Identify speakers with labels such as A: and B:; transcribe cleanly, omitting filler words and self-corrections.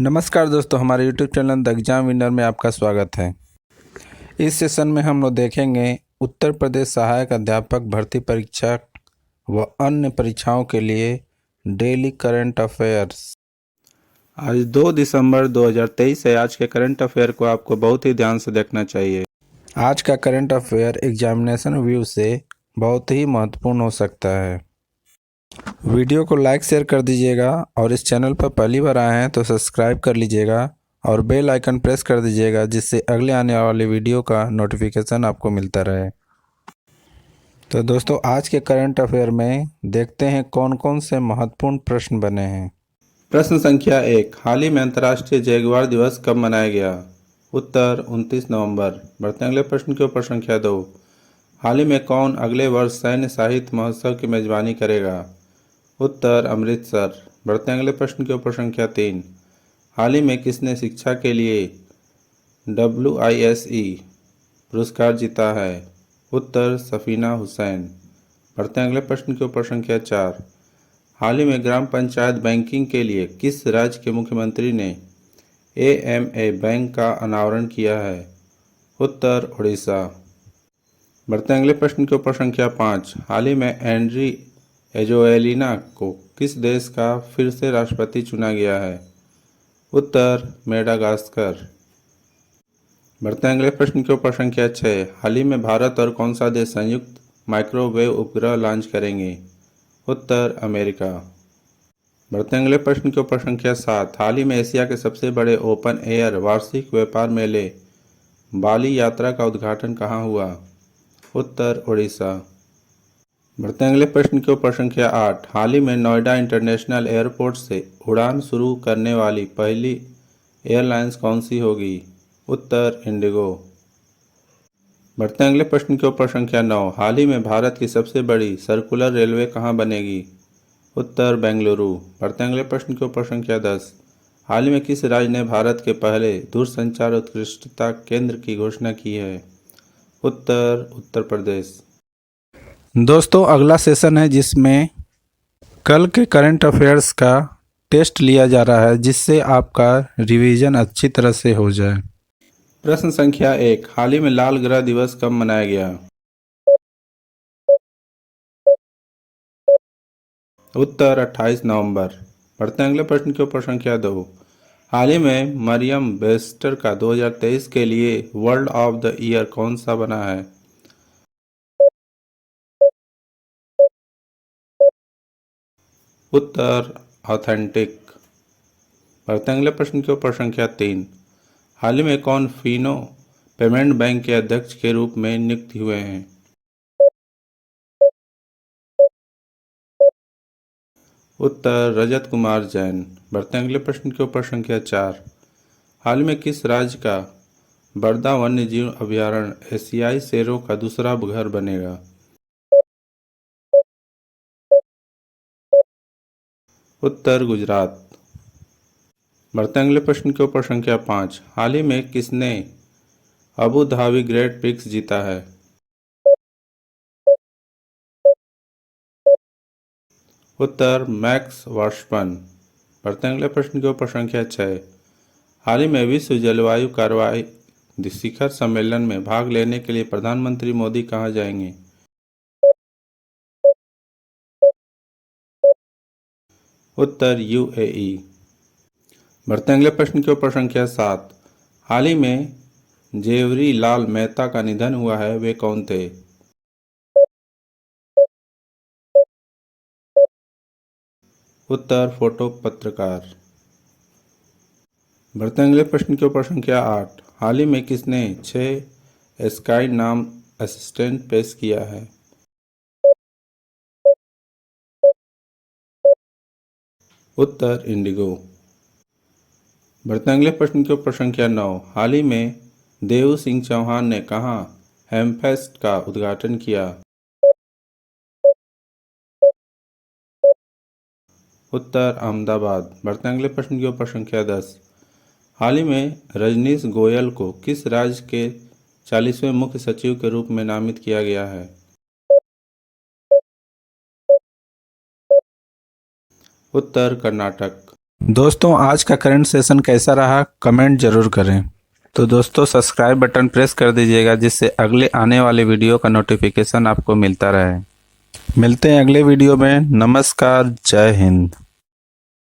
A: नमस्कार दोस्तों, हमारे YouTube channel the exam winner में आपका स्वागत है। इस सेशन में हम लोग देखेंगे उत्तर प्रदेश सहायक अध्यापक भर्ती परीक्षा व अन्य परीक्षाओं के लिए डेली करंट अफेयर्स। आज 2 दिसंबर 2023 है। आज के करंट अफेयर को आपको बहुत ही ध्यान से देखना चाहिए। आज का करंट अफेयर एग्जामिनेशन व्यू से बहुत ही महत्वपूर्ण हो सकता है। वीडियो को लाइक शेयर कर दीजिएगा और इस चैनल पर पहली बार आए हैं तो सब्सक्राइब कर लीजिएगा और बेल आइकन प्रेस कर दीजिएगा, जिससे अगले आने वाले वीडियो का नोटिफिकेशन आपको मिलता रहे। तो दोस्तों, आज के करंट अफेयर में देखते हैं कौन कौन से महत्वपूर्ण प्रश्न बने हैं। प्रश्न संख्या 1, हाल ही में अंतर्राष्ट्रीय जैगुआर दिवस कब मनाया गया? उत्तर 29 नवंबर। बढ़ते अगले प्रश्न के ऊपर संख्या 2, हाल ही में कौन अगले वर्ष सैन्य साहित्य महोत्सव की मेजबानी करेगा? उत्तर अमृतसर। बढ़ते अगले प्रश्न के ऊपर संख्या 3, हाल ही में किसने शिक्षा के लिए WISE पुरस्कार जीता है? उत्तर सफीना हुसैन। बढ़ते अगले प्रश्न के ऊपर संख्या 4, हाल ही में ग्राम पंचायत बैंकिंग के लिए किस राज्य के मुख्यमंत्री ने AMA बैंक का अनावरण किया है? उत्तर उड़ीसा। बढ़ते अगले प्रश्न के ऊपर संख्या 5, हाल ही में एंड्री एजोएलिना को किस देश का फिर से राष्ट्रपति चुना गया है? उत्तर मेडागास्कर। बढ़ते अगले प्रश्न के ऊपर संख्या 6, हाल ही में भारत और कौन सा देश संयुक्त माइक्रोवेव उपग्रह लॉन्च करेंगे? उत्तर अमेरिका। बढ़ते अगले प्रश्न के ऊपर संख्या 7, हाल ही में एशिया के सबसे बड़े ओपन एयर वार्षिक व्यापार मेले बाली यात्रा का उद्घाटन कहाँ हुआ? उत्तर उड़ीसा। बढ़ते अगले प्रश्न के ऊपर संख्या 8, हाल ही में नोएडा इंटरनेशनल एयरपोर्ट से उड़ान शुरू करने वाली पहली एयरलाइंस कौन सी होगी? उत्तर इंडिगो। बढ़ते अगले प्रश्न के ऊपर संख्या 9, हाल ही में भारत की सबसे बड़ी सर्कुलर रेलवे कहाँ बनेगी? उत्तर बेंगलुरु। बढ़ते अगले प्रश्न के ऊपर संख्या 10, हाल ही में किस राज्य ने भारत के पहले दूरसंचार उत्कृष्टता केंद्र की घोषणा की है? उत्तर प्रदेश। दोस्तों, अगला सेशन है जिसमें कल के करंट अफेयर्स का टेस्ट लिया जा रहा है, जिससे आपका रिवीजन अच्छी तरह से हो जाए। प्रश्न संख्या 1, हाल ही में लाल ग्रह दिवस कब मनाया गया? उत्तर 28 नवंबर। बढ़ते अगले प्रश्न के ऊपर संख्या 2, हाल ही में मरियम वेस्टर का 2023 के लिए वर्ल्ड ऑफ द ईयर कौन सा बना है? उत्तर ऑथेंटिक। बढ़ते अगले प्रश्न के ऊपर संख्या 3, हाल ही में कौन फिनो पेमेंट बैंक के अध्यक्ष के रूप में नियुक्त हुए हैं? उत्तर रजत कुमार जैन। बढ़ते अगले प्रश्न के ऊपर संख्या 4, हाल ही में किस राज्य का बरदा वन्यजीव अभयारण्य एशियाई शेरों का दूसरा घर बनेगा? उत्तर गुजरात। बढ़ते अगले प्रश्न के ऊपर संख्या 5, हाल ही में किसने अबू धाबी ग्रेट प्रिक्स जीता है? उत्तर मैक्स वर्स्टमैन। बढ़ते अगले प्रश्न के ऊपर संख्या 6, हाल ही में विश्व जलवायु कार्रवाई शिखर सम्मेलन में भाग लेने के लिए प्रधानमंत्री मोदी कहाँ जाएंगे? उत्तर UAE। बढ़ते अगले प्रश्न के ऊपर संख्या 7, हाल ही में जेवरी लाल मेहता का निधन हुआ है, वे कौन थे? उत्तर फोटो पत्रकार। बढ़ते अगले प्रश्न के ऊपर संख्या 8, हाल ही में किसने 6 स्काई नाम असिस्टेंट पेश किया है? उत्तर इंडिगो। बढ़ते अगले प्रश्न के ऊपर संख्या 9, हाल ही में देव सिंह चौहान ने कहाँ हेमफेस्ट का उद्घाटन किया? उत्तर अहमदाबाद। बढ़ते अगले प्रश्न के ऊपर संख्या 10, हाल ही में रजनीश गोयल को किस राज्य के 40वें मुख्य सचिव के रूप में नामित किया गया है? उत्तर कर्नाटक। दोस्तों आज का करंट सेशन कैसा रहा कमेंट जरूर करें। तो दोस्तों सब्सक्राइब बटन प्रेस कर दीजिएगा जिससे अगले आने वाले वीडियो का नोटिफिकेशन आपको मिलता रहे। मिलते हैं अगले वीडियो में। नमस्कार, जय हिंद।